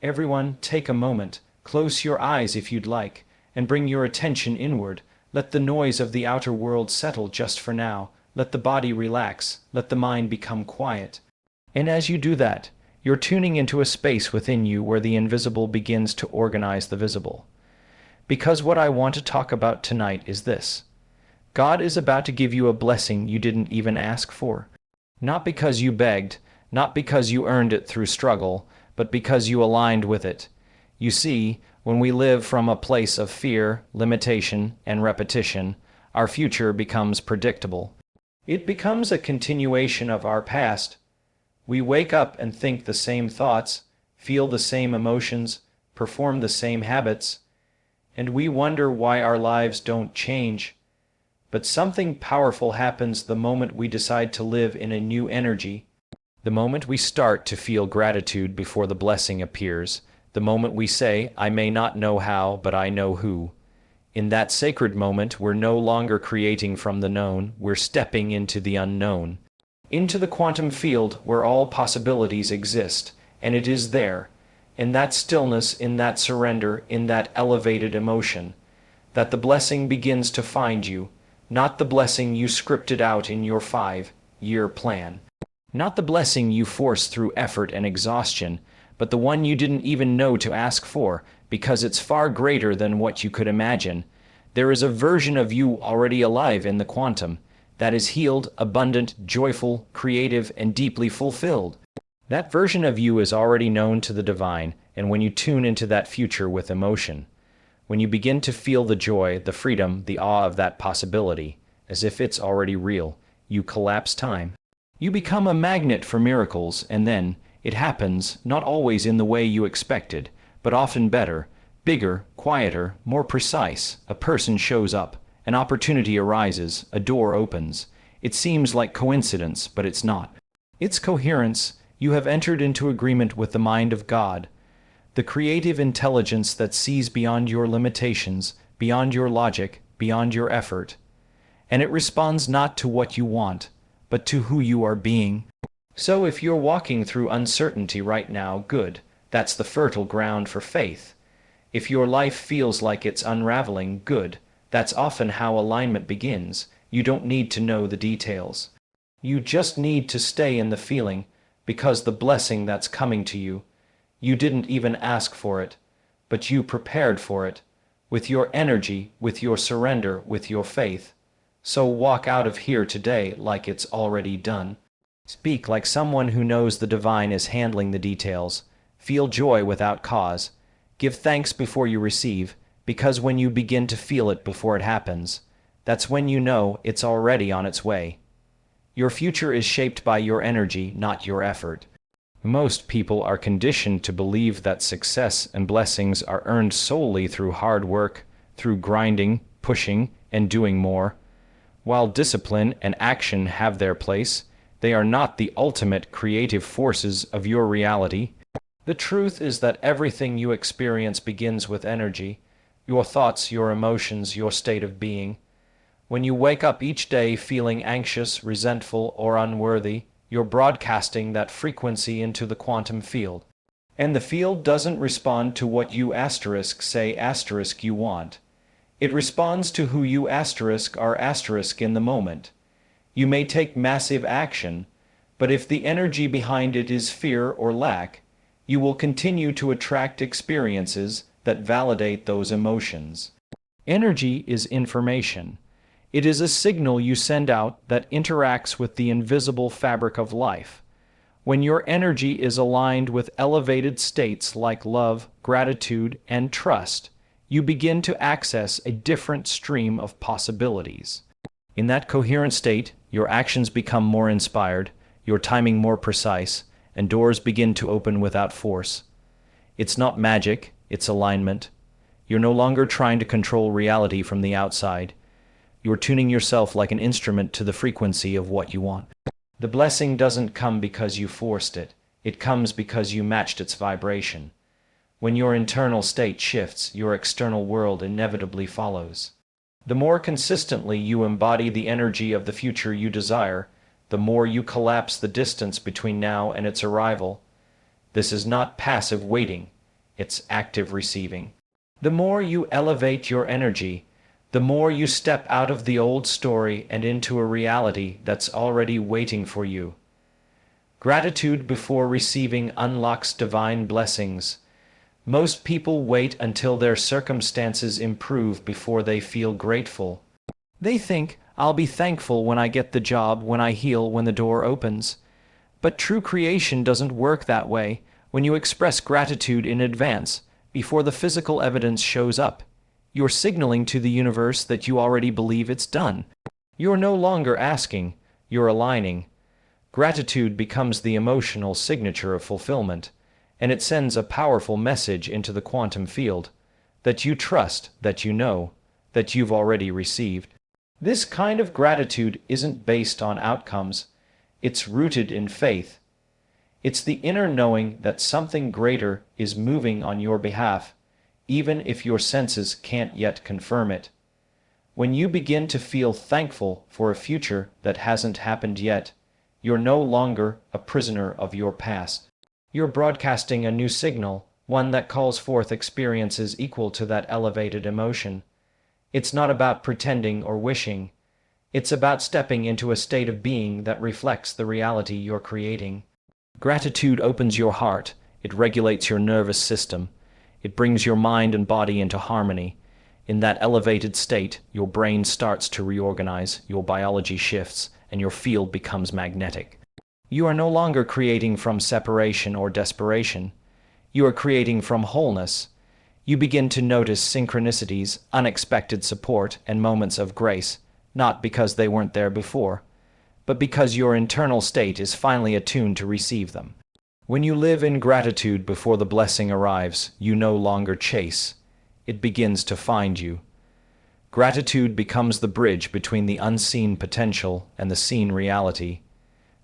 Everyone, take a moment, close your eyes if you'd like, and bring your attention inward. Let the noise of the outer world settle just for now. Let the body relax. Let the mind become quiet. And as you do that, you're tuning into a space within you where the invisible begins to organize the visible. Because what I want to talk about tonight is this. God is about to give you a blessing you didn't even ask for. Not because you begged, not because you earned it through struggle, but because you aligned with it. You see, when we live from a place of fear, limitation, and repetition, our future becomes predictable. It becomes a continuation of our past. We wake up and think the same thoughts, feel the same emotions, perform the same habits, and we wonder why our lives don't change. But something powerful happens the moment we decide to live in a new energy. The moment we start to feel gratitude before the blessing appears. The moment we say, I may not know how, but I know who. In that sacred moment, we're no longer creating from the known, we're stepping into the unknown. Into the quantum field where all possibilities exist, and it is there, in that stillness, in that surrender, in that elevated emotion, that the blessing begins to find you, not the blessing you scripted out in your 5-year plan. Not the blessing you forced through effort and exhaustion, but the one you didn't even know to ask for, because it's far greater than what you could imagine. There is a version of you already alive in the quantum, that is healed, abundant, joyful, creative, and deeply fulfilled. That version of you is already known to the divine, and when you tune into that future with emotion, when you begin to feel the joy, the freedom, the awe of that possibility, as if it's already real, you collapse time. You become a magnet for miracles, and then, it happens, not always in the way you expected, but often better, bigger, quieter, more precise. A person shows up, an opportunity arises, a door opens. It seems like coincidence, but it's not. It's coherence. You have entered into agreement with the mind of God, the creative intelligence that sees beyond your limitations, beyond your logic, beyond your effort. And it responds not to what you want, but to who you are being. So if you're walking through uncertainty right now, good. That's the fertile ground for faith. If your life feels like it's unraveling, good. That's often how alignment begins. You don't need to know the details. You just need to stay in the feeling, because the blessing that's coming to you, you didn't even ask for it, but you prepared for it, with your energy, with your surrender, with your faith. So walk out of here today like it's already done. Speak like someone who knows the divine is handling the details. Feel joy without cause. Give thanks before you receive, because when you begin to feel it before it happens, that's when you know it's already on its way. Your future is shaped by your energy, not your effort. Most people are conditioned to believe that success and blessings are earned solely through hard work, through grinding, pushing, and doing more. While discipline and action have their place, they are not the ultimate creative forces of your reality. The truth is that everything you experience begins with energy, your thoughts, your emotions, your state of being. When you wake up each day feeling anxious, resentful, or unworthy, you're broadcasting that frequency into the quantum field. And the field doesn't respond to what you say you want. It responds to who you are in the moment. You may take massive action, but if the energy behind it is fear or lack, you will continue to attract experiences that validate those emotions. Energy is information. It is a signal you send out that interacts with the invisible fabric of life. When your energy is aligned with elevated states like love, gratitude, and trust, you begin to access a different stream of possibilities. In that coherent state, your actions become more inspired, your timing more precise, and doors begin to open without force. It's not magic, it's alignment. You're no longer trying to control reality from the outside. You're tuning yourself like an instrument to the frequency of what you want. The blessing doesn't come because you forced it. It comes because you matched its vibration. When your internal state shifts, your external world inevitably follows. The more consistently you embody the energy of the future you desire, the more you collapse the distance between now and its arrival. This is not passive waiting. it's active receiving. The more you elevate your energy, the more you step out of the old story and into a reality that's already waiting for you. Gratitude before receiving unlocks divine blessings. Most people wait until their circumstances improve before they feel grateful. They think, I'll be thankful when I get the job, when I heal, when the door opens. But true creation doesn't work that way. When you express gratitude in advance, before the physical evidence shows up, you're signaling to the universe that you already believe it's done. You're no longer asking, you're aligning. Gratitude becomes the emotional signature of fulfillment, and it sends a powerful message into the quantum field that you trust, that you know, that you've already received. This kind of gratitude isn't based on outcomes. It's rooted in faith. It's the inner knowing that something greater is moving on your behalf, even if your senses can't yet confirm it. When you begin to feel thankful for a future that hasn't happened yet, you're no longer a prisoner of your past. You're broadcasting a new signal, one that calls forth experiences equal to that elevated emotion. It's not about pretending or wishing. It's about stepping into a state of being that reflects the reality you're creating. Gratitude opens your heart. It regulates your nervous system. It brings your mind and body into harmony. In that elevated state, your brain starts to reorganize, your biology shifts, and your field becomes magnetic. You are no longer creating from separation or desperation. You are creating from wholeness. You begin to notice synchronicities, unexpected support, and moments of grace, not because they weren't there before, but because your internal state is finally attuned to receive them. When you live in gratitude before the blessing arrives, you no longer chase. It begins to find you. Gratitude becomes the bridge between the unseen potential and the seen reality.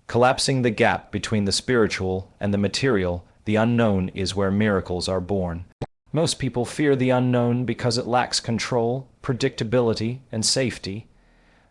Collapsing the gap between the spiritual and the material, the unknown is where miracles are born. Most people fear the unknown because it lacks control, predictability, and safety.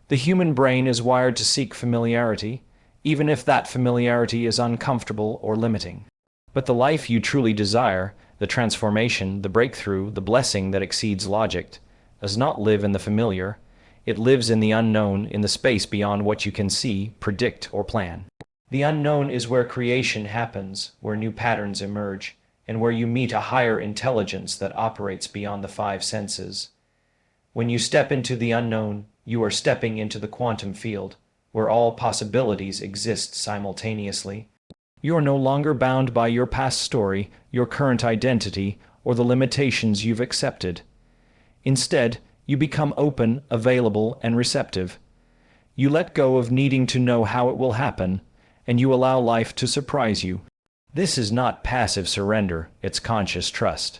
The human brain is wired to seek familiarity, even if that familiarity is uncomfortable or limiting. But the life you truly desire, the transformation, the breakthrough, the blessing that exceeds logic, does not live in the familiar. It lives in the unknown, in the space beyond what you can see, predict, or plan. The unknown is where creation happens, where new patterns emerge, and where you meet a higher intelligence that operates beyond the five senses. When you step into the unknown, you are stepping into the quantum field, where all possibilities exist simultaneously. You are no longer bound by your past story, your current identity, or the limitations you've accepted. Instead, you become open, available, and receptive. You let go of needing to know how it will happen, and you allow life to surprise you. This is not passive surrender, it's conscious trust.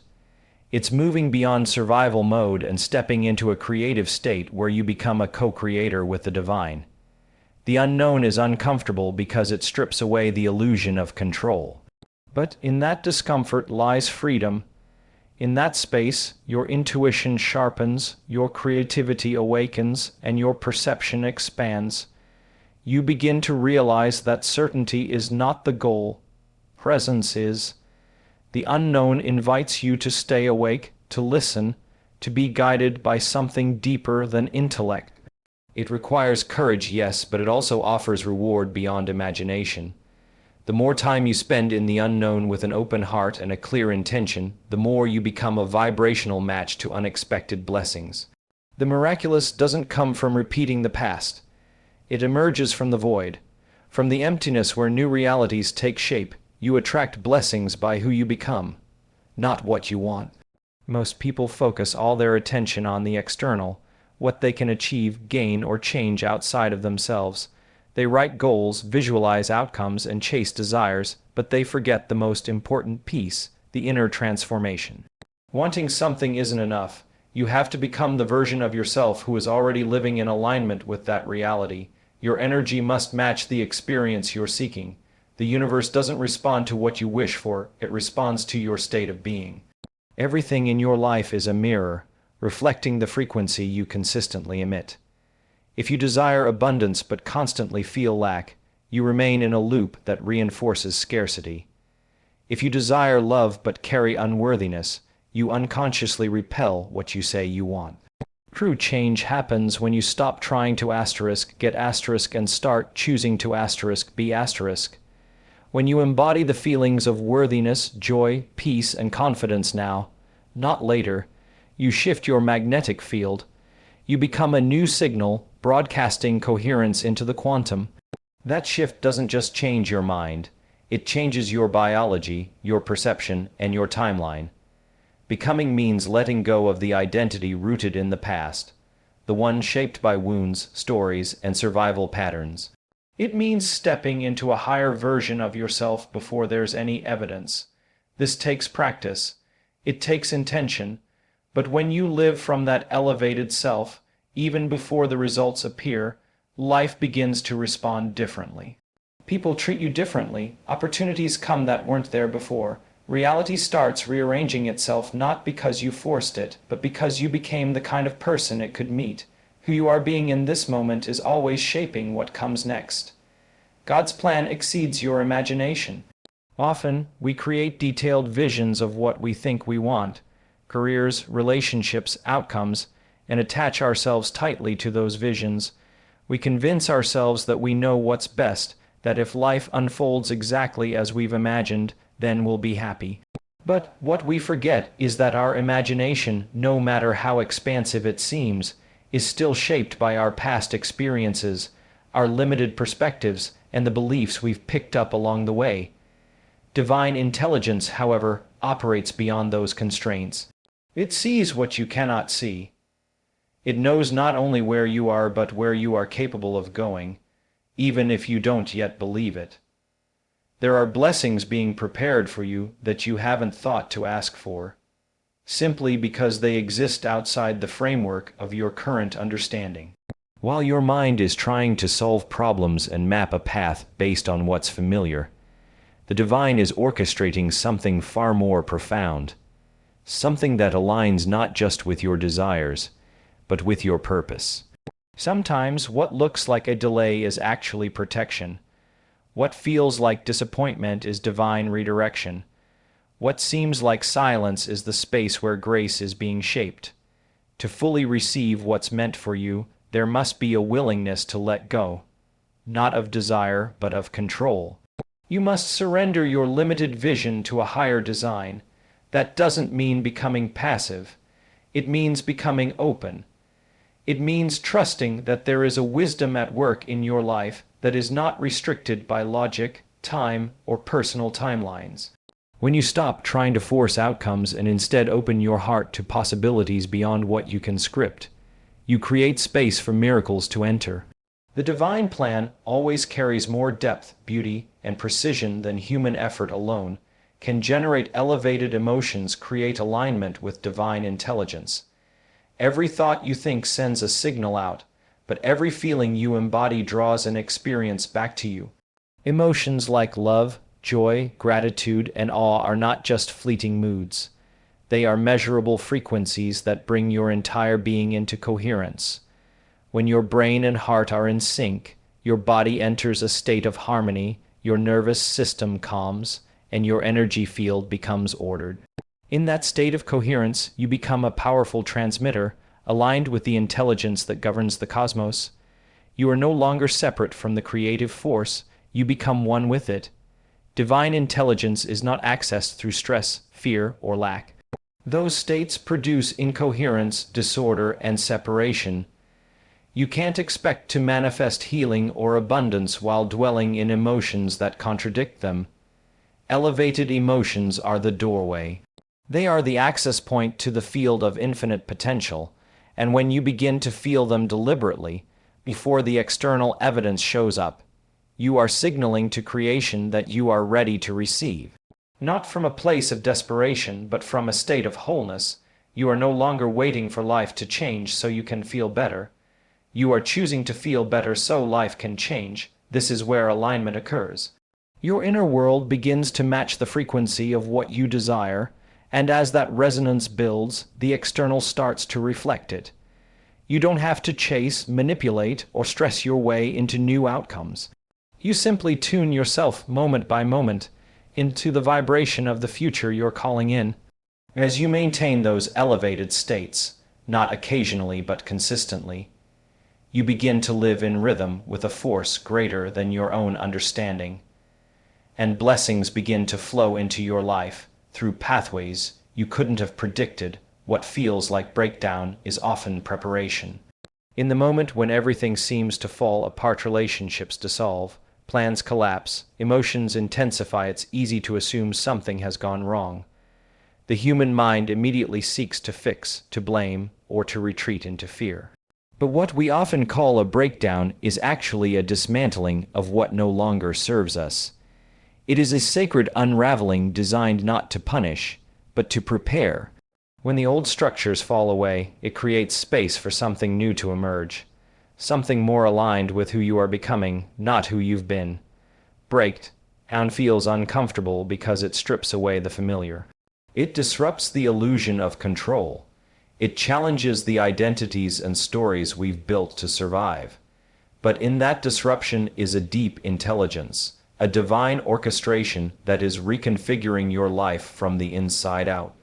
It's moving beyond survival mode and stepping into a creative state where you become a co-creator with the divine. The unknown is uncomfortable because it strips away the illusion of control. But in that discomfort lies freedom. In that space, your intuition sharpens, your creativity awakens, and your perception expands. You begin to realize that certainty is not the goal. Presence is. The unknown invites you to stay awake, to listen, to be guided by something deeper than intellect. It requires courage, yes, but it also offers reward beyond imagination. The more time you spend in the unknown with an open heart and a clear intention, the more you become a vibrational match to unexpected blessings. The miraculous doesn't come from repeating the past. It emerges from the void. From the emptiness where new realities take shape, you attract blessings by who you become, not what you want. Most people focus all their attention on the external, what they can achieve, gain, or change outside of themselves. They write goals, visualize outcomes, and chase desires, but they forget the most important piece, the inner transformation. Wanting something isn't enough. You have to become the version of yourself who is already living in alignment with that reality. Your energy must match the experience you're seeking. The universe doesn't respond to what you wish for, it responds to your state of being. Everything in your life is a mirror, reflecting the frequency you consistently emit. If you desire abundance but constantly feel lack, you remain in a loop that reinforces scarcity. If you desire love but carry unworthiness, you unconsciously repel what you say you want. True change happens when you stop trying to get and start choosing to be. When you embody the feelings of worthiness, joy, peace, and confidence now, not later, you shift your magnetic field. You become a new signal, broadcasting coherence into the quantum. That shift doesn't just change your mind, it changes your biology, your perception, and your timeline. Becoming means letting go of the identity rooted in the past, the one shaped by wounds, stories, and survival patterns. It means stepping into a higher version of yourself before there's any evidence. This takes practice. It takes intention. But when you live from that elevated self, even before the results appear, life begins to respond differently. People treat you differently. Opportunities come that weren't there before. Reality starts rearranging itself not because you forced it, but because you became the kind of person it could meet. Who you are being in this moment is always shaping what comes next. God's plan exceeds your imagination. Often, we create detailed visions of what we think we want, careers, relationships, outcomes, and attach ourselves tightly to those visions. We convince ourselves that we know what's best, that if life unfolds exactly as we've imagined, then we'll be happy. But what we forget is that our imagination, no matter how expansive it seems, is still shaped by our past experiences, our limited perspectives, and the beliefs we've picked up along the way. Divine intelligence, however, operates beyond those constraints. It sees what you cannot see. It knows not only where you are but where you are capable of going, even if you don't yet believe it. There are blessings being prepared for you that you haven't thought to ask for, simply because they exist outside the framework of your current understanding. While your mind is trying to solve problems and map a path based on what's familiar, the divine is orchestrating something far more profound, something that aligns not just with your desires, but with your purpose. Sometimes what looks like a delay is actually protection. What feels like disappointment is divine redirection. What seems like silence is the space where grace is being shaped. To fully receive what's meant for you, there must be a willingness to let go, not of desire, but of control. You must surrender your limited vision to a higher design. That doesn't mean becoming passive. It means becoming open. It means trusting that there is a wisdom at work in your life that is not restricted by logic, time, or personal timelines. When you stop trying to force outcomes and instead open your heart to possibilities beyond what you can script, you create space for miracles to enter. The divine plan always carries more depth, beauty, and precision than human effort alone, can generate elevated emotions, create alignment with divine intelligence. Every thought you think sends a signal out, but every feeling you embody draws an experience back to you. Emotions like love, joy, gratitude, and awe are not just fleeting moods. They are measurable frequencies that bring your entire being into coherence. When your brain and heart are in sync, your body enters a state of harmony, your nervous system calms, and your energy field becomes ordered. In that state of coherence, you become a powerful transmitter, aligned with the intelligence that governs the cosmos. You are no longer separate from the creative force, you become one with it. Divine intelligence is not accessed through stress, fear, or lack. Those states produce incoherence, disorder, and separation. You can't expect to manifest healing or abundance while dwelling in emotions that contradict them. Elevated emotions are the doorway. They are the access point to the field of infinite potential, and when you begin to feel them deliberately, before the external evidence shows up, you are signaling to creation that you are ready to receive. Not from a place of desperation, but from a state of wholeness. You are no longer waiting for life to change so you can feel better. You are choosing to feel better so life can change. This is where alignment occurs. Your inner world begins to match the frequency of what you desire, and as that resonance builds, the external starts to reflect it. You don't have to chase, manipulate, or stress your way into new outcomes. You simply tune yourself moment by moment, into the vibration of the future you're calling in. As you maintain those elevated states, not occasionally but consistently, you begin to live in rhythm with a force greater than your own understanding, and blessings begin to flow into your life through pathways you couldn't have predicted. What feels like breakdown is often preparation. In the moment when everything seems to fall apart, relationships dissolve, plans collapse, emotions intensify, it's easy to assume something has gone wrong. The human mind immediately seeks to fix, to blame, or to retreat into fear. But what we often call a breakdown is actually a dismantling of what no longer serves us. It is a sacred unraveling designed not to punish, but to prepare. When the old structures fall away, it creates space for something new to emerge, something more aligned with who you are becoming, not who you've been. Breakdown feels uncomfortable because it strips away the familiar. It disrupts the illusion of control. It challenges the identities and stories we've built to survive. But in that disruption is a deep intelligence, a divine orchestration that is reconfiguring your life from the inside out.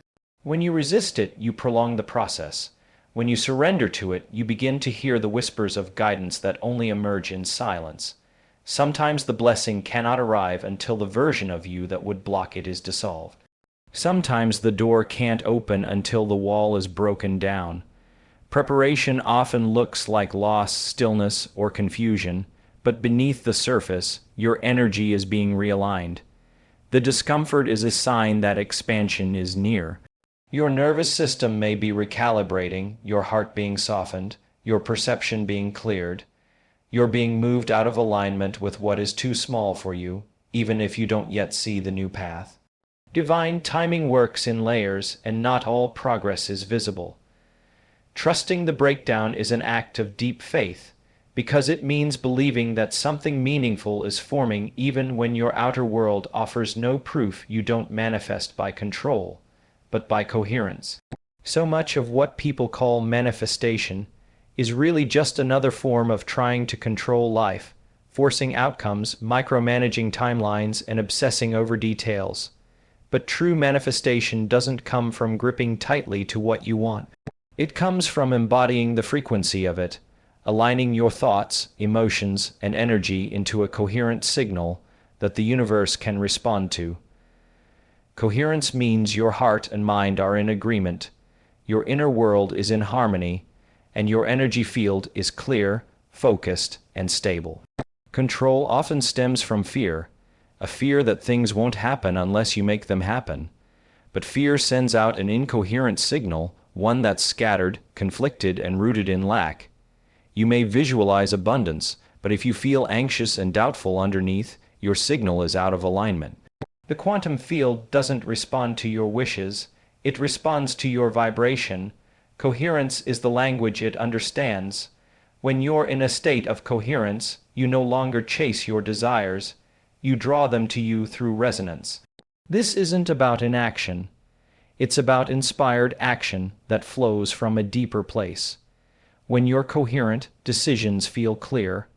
When you resist it, you prolong the process. When you surrender to it, you begin to hear the whispers of guidance that only emerge in silence. Sometimes the blessing cannot arrive until the version of you that would block it is dissolved. Sometimes the door can't open until the wall is broken down. Preparation often looks like loss, stillness, or confusion, but beneath the surface, your energy is being realigned. The discomfort is a sign that expansion is near. Your nervous system may be recalibrating, your heart being softened, your perception being cleared. You're being moved out of alignment with what is too small for you, even if you don't yet see the new path. Divine timing works in layers, and not all progress is visible. Trusting the breakdown is an act of deep faith, because it means believing that something meaningful is forming even when your outer world offers no proof. You don't manifest by control, but by coherence. So much of what people call manifestation is really just another form of trying to control life, forcing outcomes, micromanaging timelines, and obsessing over details. But true manifestation doesn't come from gripping tightly to what you want. It comes from embodying the frequency of it, aligning your thoughts, emotions, and energy into a coherent signal that the universe can respond to. Coherence means your heart and mind are in agreement, your inner world is in harmony, and your energy field is clear, focused, and stable. Control often stems from fear, a fear that things won't happen unless you make them happen. But fear sends out an incoherent signal, one that's scattered, conflicted, and rooted in lack. You may visualize abundance, but if you feel anxious and doubtful underneath, your signal is out of alignment. The quantum field doesn't respond to your wishes, it responds to your vibration. Coherence is the language it understands. When you're in a state of coherence, you no longer chase your desires, you draw them to you through resonance. This isn't about inaction. It's about inspired action that flows from a deeper place. When you're coherent, decisions feel clear,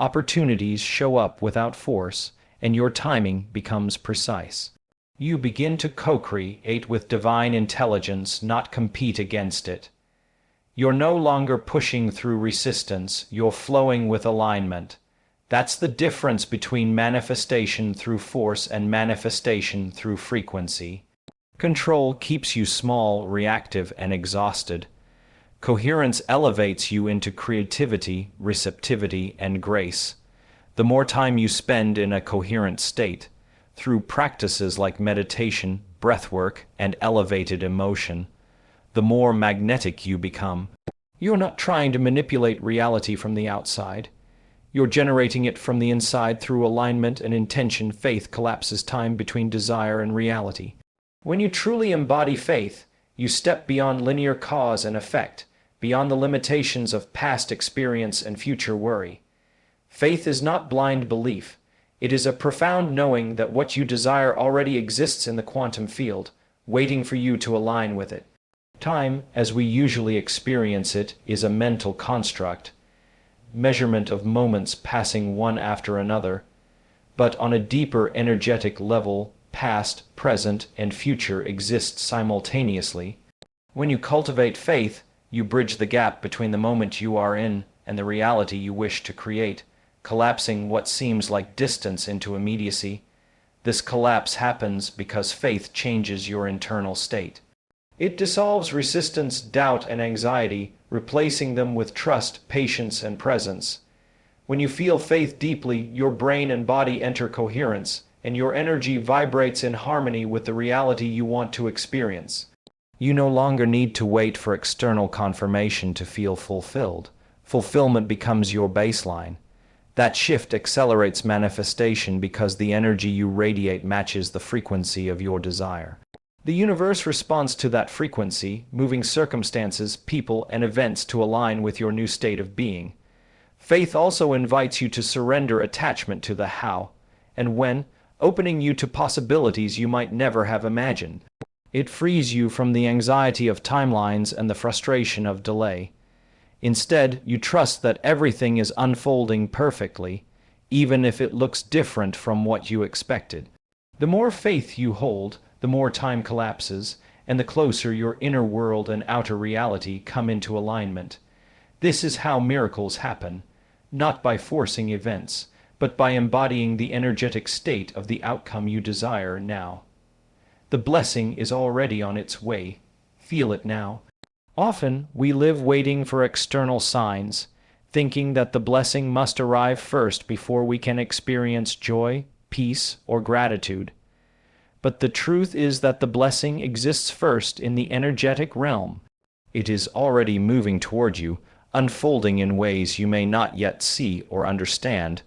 opportunities show up without force, and your timing becomes precise. You begin to co-create with divine intelligence, not compete against it. You're no longer pushing through resistance, you're flowing with alignment. That's the difference between manifestation through force and manifestation through frequency. Control keeps you small, reactive, and exhausted. Coherence elevates you into creativity, receptivity, and grace. The more time you spend in a coherent state, through practices like meditation, breathwork, and elevated emotion, the more magnetic you become. You're not trying to manipulate reality from the outside. You're generating it from the inside through alignment and intention. Faith collapses time between desire and reality. When you truly embody faith, you step beyond linear cause and effect, beyond the limitations of past experience and future worry. Faith is not blind belief. It is a profound knowing that what you desire already exists in the quantum field, waiting for you to align with it. Time, as we usually experience it, is a mental construct, measurement of moments passing one after another. But on a deeper energetic level, past, present, and future exist simultaneously. When you cultivate faith, you bridge the gap between the moment you are in and the reality you wish to create, collapsing what seems like distance into immediacy. This collapse happens because faith changes your internal state. It dissolves resistance, doubt, and anxiety, replacing them with trust, patience, and presence. When you feel faith deeply, your brain and body enter coherence, and your energy vibrates in harmony with the reality you want to experience. You no longer need to wait for external confirmation to feel fulfilled. Fulfillment becomes your baseline. That shift accelerates manifestation because the energy you radiate matches the frequency of your desire. The universe responds to that frequency, moving circumstances, people, and events to align with your new state of being. Faith also invites you to surrender attachment to the how and when, opening you to possibilities you might never have imagined. It frees you from the anxiety of timelines and the frustration of delay. Instead, you trust that everything is unfolding perfectly, even if it looks different from what you expected. The more faith you hold, the more time collapses, and the closer your inner world and outer reality come into alignment. This is how miracles happen, not by forcing events, but by embodying the energetic state of the outcome you desire now. The blessing is already on its way. Feel it now. Often, we live waiting for external signs, thinking that the blessing must arrive first before we can experience joy, peace, or gratitude. But the truth is that the blessing exists first in the energetic realm. It is already moving toward you, unfolding in ways you may not yet see or understand.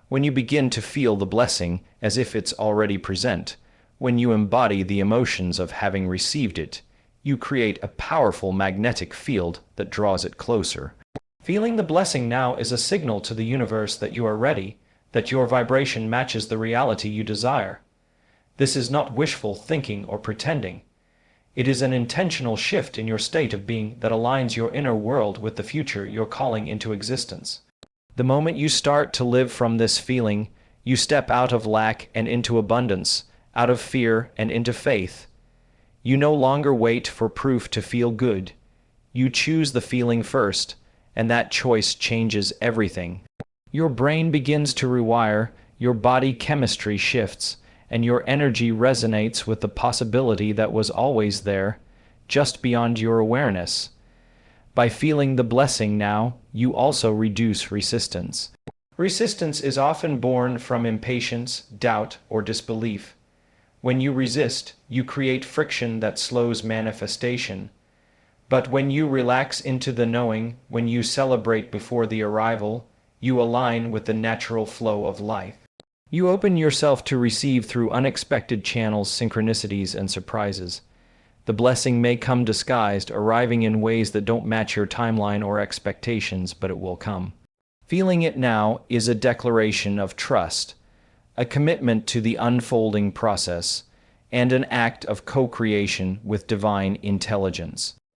When you begin to feel the blessing as if it's already present, when you embody the emotions of having received it, you create a powerful magnetic field that draws it closer. Feeling the blessing now is a signal to the universe that you are ready, that your vibration matches the reality you desire. This is not wishful thinking or pretending. It is an intentional shift in your state of being that aligns your inner world with the future you're calling into existence. The moment you start to live from this feeling, you step out of lack and into abundance, out of fear and into faith. You no longer wait for proof to feel good. You choose the feeling first, and that choice changes everything. Your brain begins to rewire, your body chemistry shifts, and your energy resonates with the possibility that was always there, just beyond your awareness. By feeling the blessing now, you also reduce resistance. Resistance is often born from impatience, doubt, or disbelief. When you resist, you create friction that slows manifestation. But when you relax into the knowing, when you celebrate before the arrival, you align with the natural flow of life. You open yourself to receive through unexpected channels, synchronicities, and surprises. The blessing may come disguised, arriving in ways that don't match your timeline or expectations, but it will come. Feeling it now is a declaration of trust, a commitment to the unfolding process, and an act of co-creation with divine intelligence.